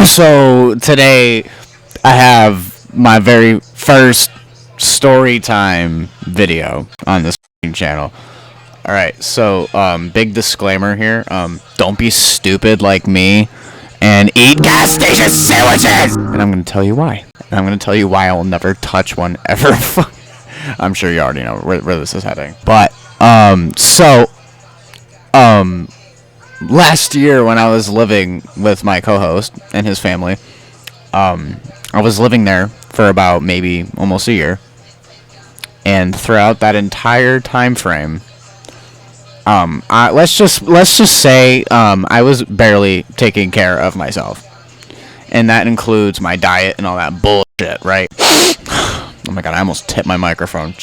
So today I have my very first story time video on this channel. Alright, so big disclaimer here. Don't be stupid like me and eat gas station sandwiches! And I'm gonna tell you why. And I'm gonna tell you why I will never touch one ever. I'm sure you already know where this is heading. But last year when I was living with my co-host and his family, I was living there for about maybe almost a year, and throughout that entire time frame, let's just say I was barely taking care of myself, and that includes my diet and all that bullshit, right? Oh my god, I almost tipped my microphone.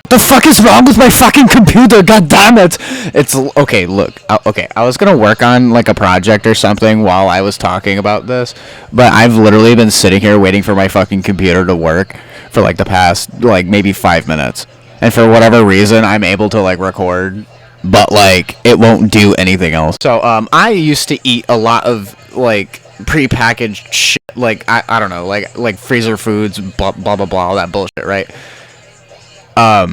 The fuck is wrong with my fucking computer? God damn it! It's okay. Look, okay. I was gonna work on like a project or something while I was talking about this, but I've literally been sitting here waiting for my fucking computer to work for like the past like maybe 5 minutes, and for whatever reason, I'm able to like record, but like it won't do anything else. So I used to eat a lot of like prepackaged shit, like I don't know, like freezer foods, blah blah blah blah, all that bullshit, right? I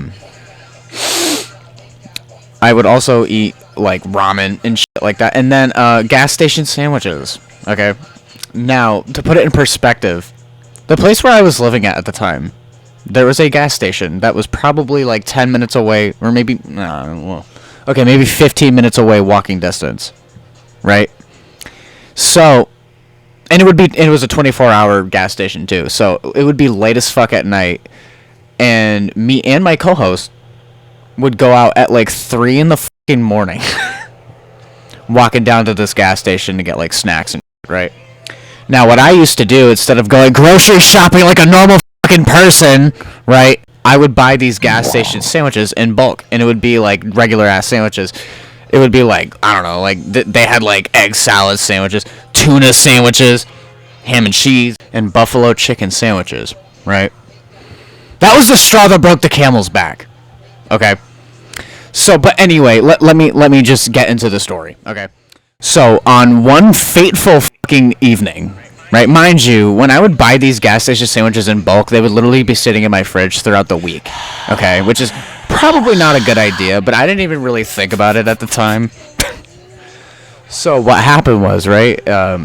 would also eat like ramen and shit like that, and then gas station sandwiches. Okay, now to put it in perspective, the place where I was living at the time, there was a gas station that was probably like 10 minutes away, or maybe maybe 15 minutes away walking distance, right? So, and it was a 24-hour gas station too, so it would be late as fuck at night. And me and my co-host would go out at like 3 in the fucking morning, walking down to this gas station to get like snacks and shit, right? Now, what I used to do, instead of going grocery shopping like a normal fucking person, right, I would buy these gas station sandwiches in bulk, and it would be like regular ass sandwiches. It would be like, I don't know, like they had like egg salad sandwiches, tuna sandwiches, ham and cheese, and buffalo chicken sandwiches, right? That was the straw that broke the camel's back. Okay. So, but anyway, let me just get into the story. Okay. So, on one fateful fucking evening, right? Mind you, when I would buy these gas station sandwiches in bulk, they would literally be sitting in my fridge throughout the week. Okay, which is probably not a good idea, but I didn't even really think about it at the time. So what happened was, right, I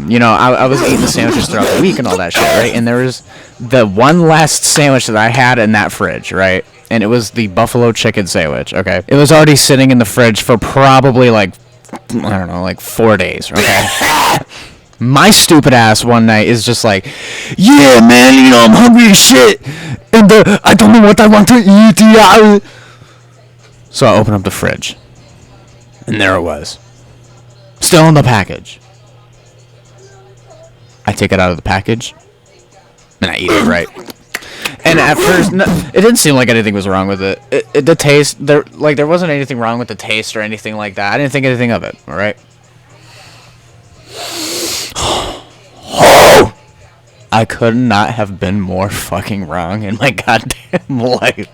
was eating the sandwiches throughout the week and all that shit, right, and there was the one last sandwich that I had in that fridge, right, and it was the buffalo chicken sandwich, okay? It was already sitting in the fridge for probably, like, I don't know, like 4 days, okay? My stupid ass one night is just like, yeah, man, I'm hungry as shit, and I don't know what I want to eat, yeah. So I open up the fridge, and there it was. Still in the package. I take it out of the package, and I eat it, right? And at first, it didn't seem like anything was wrong with it. The taste, there wasn't anything wrong with the taste or anything like that. I didn't think anything of it, all right? I could not have been more fucking wrong in my goddamn life.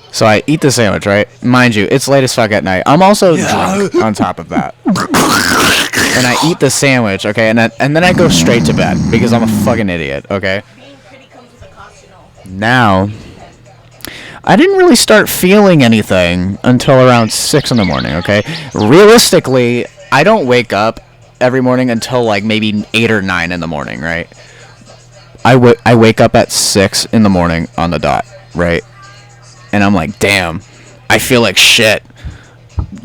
So I eat the sandwich, right? Mind you, it's late as fuck at night. I'm also drunk on top of that. And I eat the sandwich, okay? And then I go straight to bed because I'm a fucking idiot, okay? Now, I didn't really start feeling anything until around 6 in the morning, okay? Realistically, I don't wake up every morning until like maybe 8 or 9 in the morning, right? I wake up at 6 in the morning on the dot, right? And I'm like, damn, I feel like shit.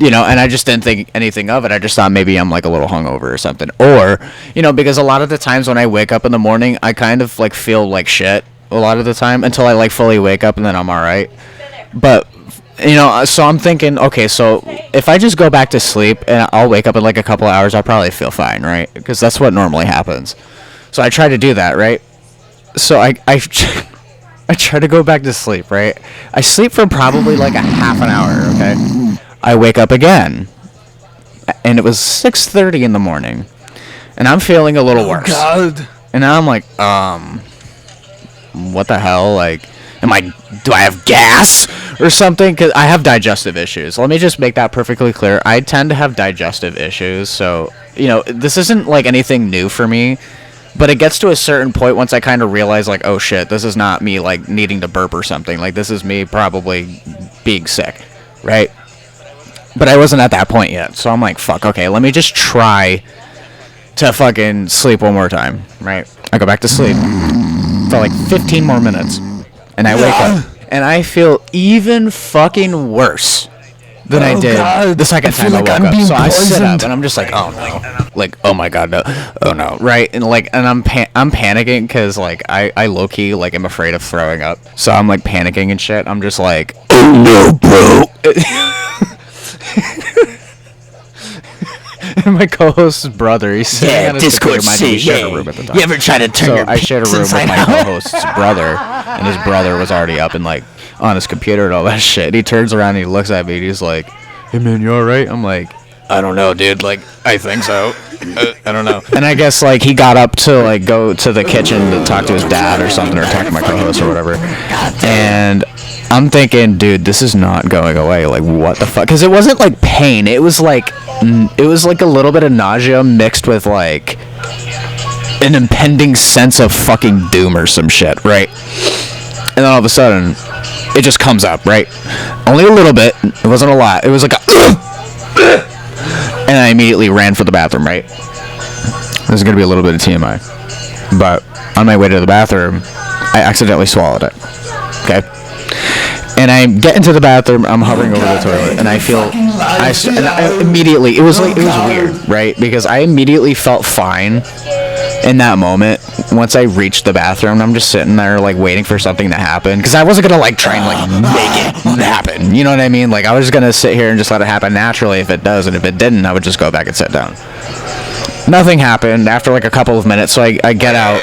And I just didn't think anything of it. I just thought maybe I'm like a little hungover or something. Or, because a lot of the times when I wake up in the morning, I kind of like feel like shit a lot of the time until I like fully wake up and then I'm alright. But, so I'm thinking, okay, so if I just go back to sleep and I'll wake up in like a couple hours, I'll probably feel fine, right? Because that's what normally happens. So I try to do that, right? So I try to go back to sleep, right? I sleep for probably like a half an hour, okay? I wake up again, and it was 6:30 in the morning, and I'm feeling a little worse. God. And now I'm like, what the hell? Like, am I do I have gas or something? Because I have digestive issues. Let me just make that perfectly clear. I tend to have digestive issues, so, you know, this isn't, like, anything new for me, but it gets to a certain point once I kind of realize, like, oh, shit, this is not me, like, needing to burp or something. Like, this is me probably being sick, right? But I wasn't at that point yet, so I'm like, fuck, okay, let me just try to fucking sleep one more time, right? I go back to sleep for, like, 15 more minutes. And I wake up, and I feel even fucking worse than I did the second time I woke up. So I sit up, and I'm just like, oh no, like, oh my god, no, oh no, right? And like, and I'm panicking because like I low key like am afraid of throwing up, so I'm like panicking and shit. I'm just like, oh no, bro. And my co-host's brother, he's sitting on his Discord, we shared a room at the time. You ever try to turn your I shared a room with my co-host's brother, and his brother was already up and like on his computer and all that shit. And he turns around and he looks at me and he's like, "Hey man, you alright?" I'm like, "I don't know, dude. Like, I think so. I don't know." And I guess like he got up to like go to the kitchen to talk to his dad or something, or talk to my co-host or whatever. And I'm thinking, dude, this is not going away. Like, what the fuck? Because it wasn't like pain. It was like a little bit of nausea mixed with like an impending sense of fucking doom or some shit, right? And then all of a sudden, it just comes up, right? Only a little bit. It wasn't a lot. It was like a and I immediately ran for the bathroom, right? This is going to be a little bit of TMI. But on my way to the bathroom, I accidentally swallowed it. Okay? And I get into the bathroom, I'm hovering over the toilet, and I feel, I immediately, it was weird, right? Because I immediately felt fine in that moment. Once I reached the bathroom, I'm just sitting there, like, waiting for something to happen. Because I wasn't going to, like, try and, like, make it happen. You know what I mean? Like, I was just going to sit here and just let it happen naturally if it does. And if it didn't, I would just go back and sit down. Nothing happened after, like, a couple of minutes. So I get out.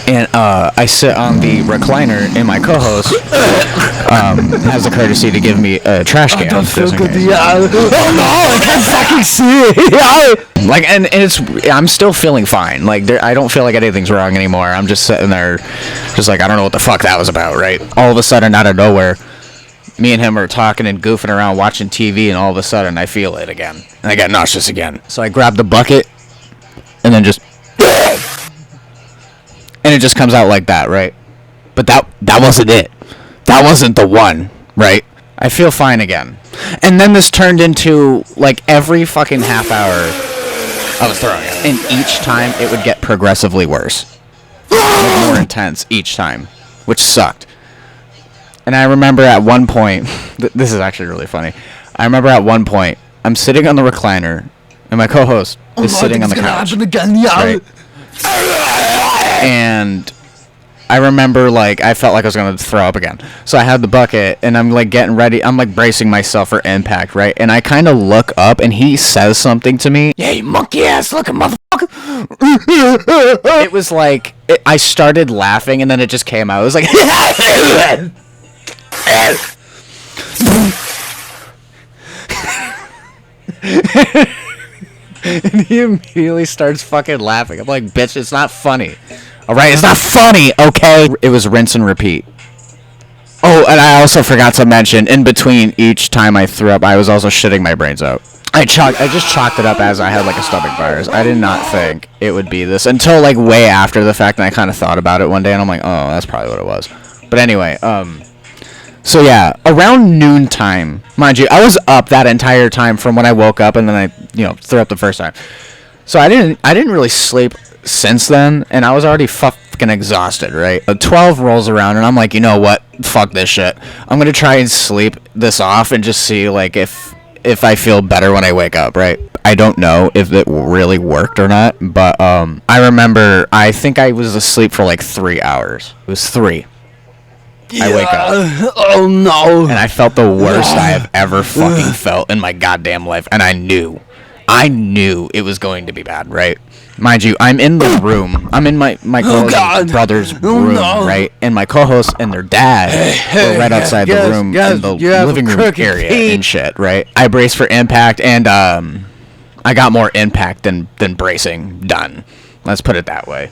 And I sit on the recliner, and my co-host has the courtesy to give me a trash can. I don't feel good. Oh no, I can't fucking see it. Like, and it's, I'm still feeling fine. Like, I don't feel like anything's wrong anymore. I'm just sitting there, just like, I don't know what the fuck that was about, right? All of a sudden, out of nowhere, me and him are talking and goofing around, watching TV, and all of a sudden, I feel it again. And I get nauseous again. So I grab the bucket, and then just... And it just comes out like that, right? But that wasn't it. That wasn't the one, right? I feel fine again. And then this turned into, like, every fucking half hour I was throwing up. And each time it would get progressively worse. Like, more intense each time. Which sucked. And I remember at one point... this is actually really funny. I remember at one point, I'm sitting on the recliner, and my co-host is sitting on the couch. Right? And I remember, like, I felt like I was going to throw up again. So I had the bucket, and I'm, like, getting ready. I'm, like, bracing myself for impact, right? And I kind of look up, and he says something to me. Yeah, you monkey-ass looking motherfucker. It was like, I started laughing, and then it just came out. It was like... And he immediately starts fucking laughing. I'm like, bitch, it's not funny. Alright, it's not funny, okay? It was rinse and repeat. Oh, and I also forgot to mention, in between each time I threw up, I was also shitting my brains out. I just chalked it up as I had, like, a stomach virus. I did not think it would be this until, like, way after the fact, and I kind of thought about it one day, and I'm like, oh, that's probably what it was. But anyway, so yeah, around noontime, mind you, I was up that entire time from when I woke up, and then I, threw up the first time. So I didn't really sleep since then, and I was already fucking exhausted, right? 12 rolls around, and I'm like, you know what? Fuck this shit. I'm gonna try and sleep this off and just see, like, if I feel better when I wake up, right? I don't know if it really worked or not, but I remember, I think I was asleep for like 3 hours. It was 3. Yeah. I wake up. Oh no. And I felt the worst I have ever fucking felt in my goddamn life. And I knew it was going to be bad, right? Mind you, I'm in the room. I'm in my brother's room, right? And my co-host and their dad were right outside the room in the living room area and shit, right? I braced for impact, and I got more impact than bracing done. Let's put it that way.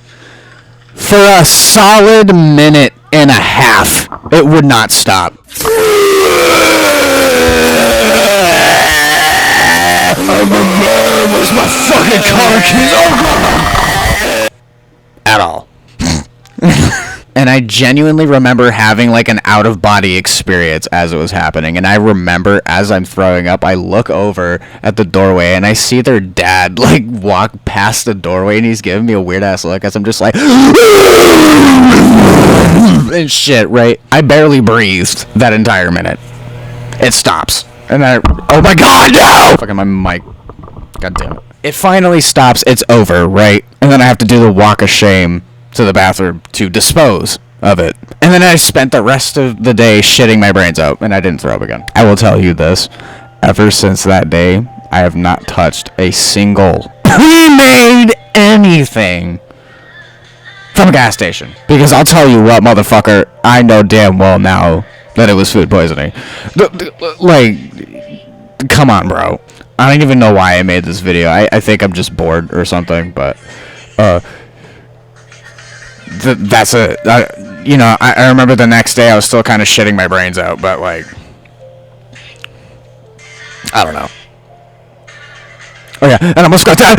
For a solid minute and a half. It would not stop. Where's my fucking car keys? At all. And I genuinely remember having like an out-of-body experience as it was happening. And I remember as I'm throwing up, I look over at the doorway and I see their dad like walk past the doorway, and he's giving me a weird-ass look as I'm just like and shit, right? I barely breathed that entire minute. It stops. And oh my god, no! Fucking my mic. God damn it. It finally stops, it's over, right? And then I have to do the walk of shame to the bathroom to dispose of it. And then I spent the rest of the day shitting my brains out, and I didn't throw up again. I will tell you this, ever since that day, I have not touched a single pre-made anything from a gas station. Because I'll tell you what, motherfucker, I know damn well now that it was food poisoning. Like, come on, bro. I don't even know why I made this video. I think I'm just bored or something, but that's it. You know, I remember the next day I was still kind of shitting my brains out, but like, I don't know. Oh yeah, and I almost got that.